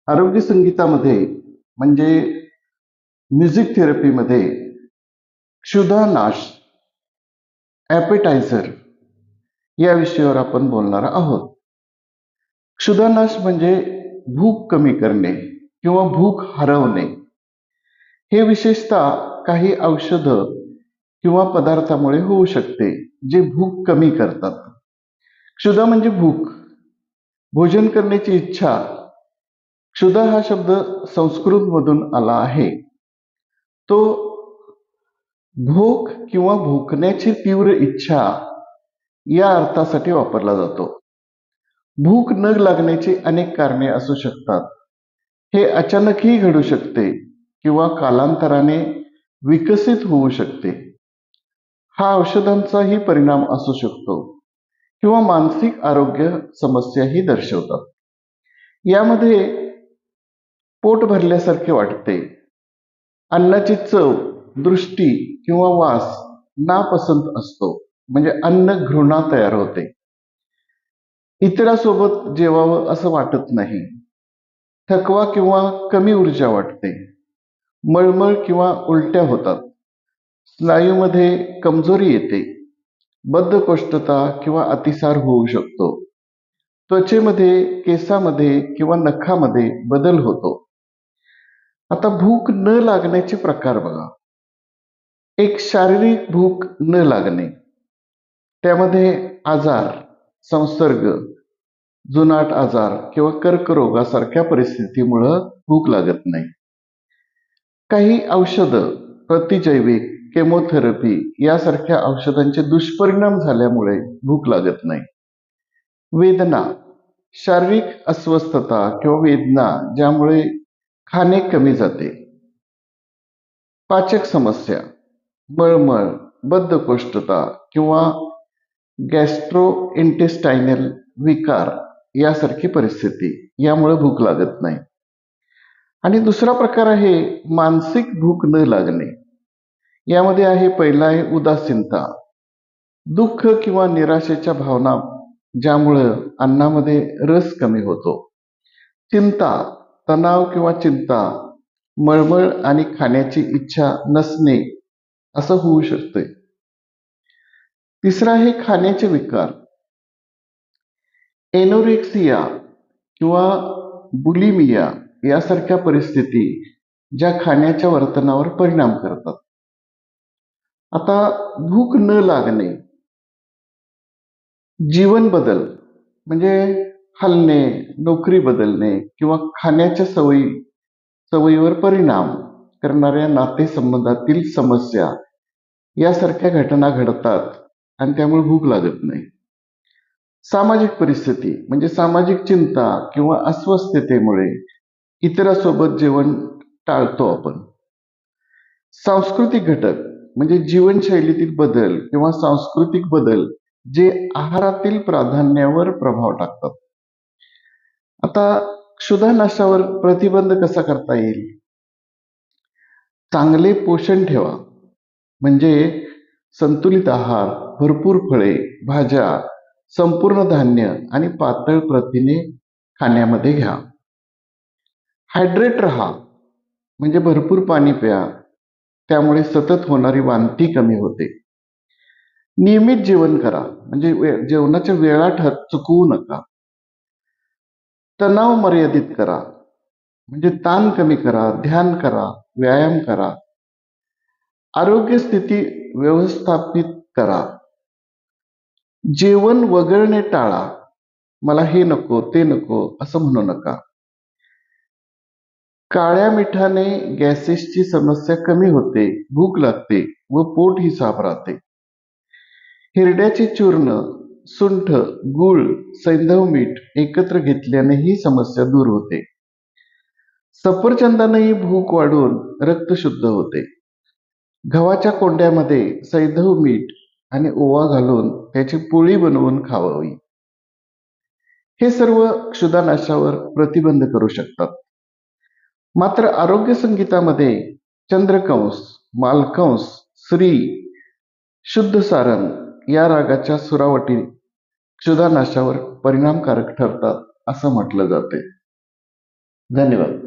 आरोग्य संगीतामध्ये म्हणजे म्युझिक थेरपीमध्ये क्षुधानाश ॲपेटायझर या विषयावर आपण बोलणार आहोत. क्षुधानाश म्हणजे भूक कमी करणे किंवा भूक हरवणे. हे विशेषतः काही औषधं किंवा पदार्थामुळे होऊ शकते जे भूक कमी करतात. क्षुधा म्हणजे भूक, भोजन करण्याची इच्छा. क्षुधा हा शब्द संस्कृतमधून आला आहे. तो भूक किंवा भुकण्याची तीव्र इच्छा या अर्थासाठी वापरला जातो. भूक न लागण्याची अनेक कारणे असू शकतात. हे अचानकही घडू शकते किंवा कालांतराने विकसित होऊ शकते. हा औषधांचाही परिणाम असू शकतो किंवा मानसिक आरोग्य समस्याही दर्शवतात. यामध्ये पोट भरल्यासारखे वाटते, अन्नाची चव, दृष्टी किंवा वास नापसंत असतो, म्हणजे अन्न घृणा तयार होते. इतरांसोबत जेवावं असं वाटत नाही, थकवा किंवा कमी ऊर्जा वाटते, मळमळ किंवा उलट्या होतात, स्नायूमध्ये कमजोरी येते, बद्धकोष्ठता किंवा अतिसार होऊ शकतो, त्वचेमध्ये, केसामध्ये किंवा नखामध्ये बदल होतो. आता भूक न लागण्याचे प्रकार बघा. एक शारीरिक भूक न लागणे, त्यामध्ये आजार, संसर्ग, जुनाट आजार किंवा कर्करोगासारख्या परिस्थितीमुळं भूक लागत नाही. काही औषधं, प्रतिजैविक, केमोथेरपी यासारख्या औषधांचे दुष्परिणाम झाल्यामुळे भूक लागत नाही. वेदना, शारीरिक अस्वस्थता किंवा वेदना ज्यामुळे खाणे कमी जाते. पाचक समस्या, मळमळ, बद्धकोष्ठता किंवा गॅस्ट्रोइंटेस्टायनल विकार यासारखी परिस्थिती, यामुळे भूक लागत नाही. आणि दुसरा प्रकार आहे मानसिक भूक न लागणे. यामध्ये आहे पहिला आहे उदासीनता, दुःख किंवा निराशेच्या भावना ज्यामुळं अन्नामध्ये रस कमी होतो. चिंता, तणाव किंवा चिंता, मळमळ आणि खाण्याची इच्छा नसणे असं होऊ शकते. तिसरा आहे खाण्याचे विकार, एनोरेक्सिया किंवा बुलिमिया यासारख्या परिस्थिती ज्या खाण्याच्या वर्तनावर परिणाम करतात. आता भूक न लागणे, जीवन बदल म्हणजे हलणे, नोकरी बदलणे किंवा खाण्याच्या सवयीवर परिणाम करणाऱ्या नातेसंबंधातील समस्या यासारख्या घटना घडतात आणि त्यामुळे भूक लागत नाही. सामाजिक परिस्थिती म्हणजे सामाजिक चिंता किंवा अस्वस्थतेमुळे इतरांसोबत जेवण टाळतो आपण. सांस्कृतिक घटक म्हणजे जीवनशैलीतील बदल किंवा सांस्कृतिक बदल जे आहारातील प्राधान्यावर प्रभाव टाकतात. आता क्षुधानाशावर प्रतिबंध कसा करता येईल? चांगले पोषण ठेवा, म्हणजे संतुलित आहार, भरपूर फळे, भाज्या, संपूर्ण धान्य आणि पातळ प्रथिने खाण्यामध्ये घ्या. हायड्रेट राहा, म्हणजे भरपूर पाणी प्या, त्यामुळे सतत होणारी वांती कमी होते. नियमित जेवण करा, म्हणजे जेवणाच्या वेळा चुकवू नका. तणाव मर्यादित करा, म्हणजे ताण कमी करा, ध्यान करा, व्यायाम करा. आरोग्य स्थिती व्यवस्थापित करा. जेवण वगळणे टाळा, मला हे नको ते नको असं म्हणू नका. काळ्या मिठाने गॅसेसची समस्या कमी होते, भूक लागते व पोटही साफ राहते. हिरड्याचे चूर्ण, सुंठ, गूळ, सैंधव मीठ एकत्र घेतल्याने ही समस्या दूर होते. सफरचंदानेही भूक वाढून रक्त शुद्ध होते. गव्हाच्या कोंड्यामध्ये सैंधव मीठ आणि ओवा घालून त्याची पोळी बनवून खावावी. हे सर्व क्षुधानाशावर प्रतिबंध करू शकतात. मात्र आरोग्य संगीतामध्ये चंद्रकंस, मालकंस, श्री, शुद्ध सारंग या रागाच्या सुरावटी क्षुधानाशावर परिणामकारक ठरतात असं म्हटलं जाते. धन्यवाद.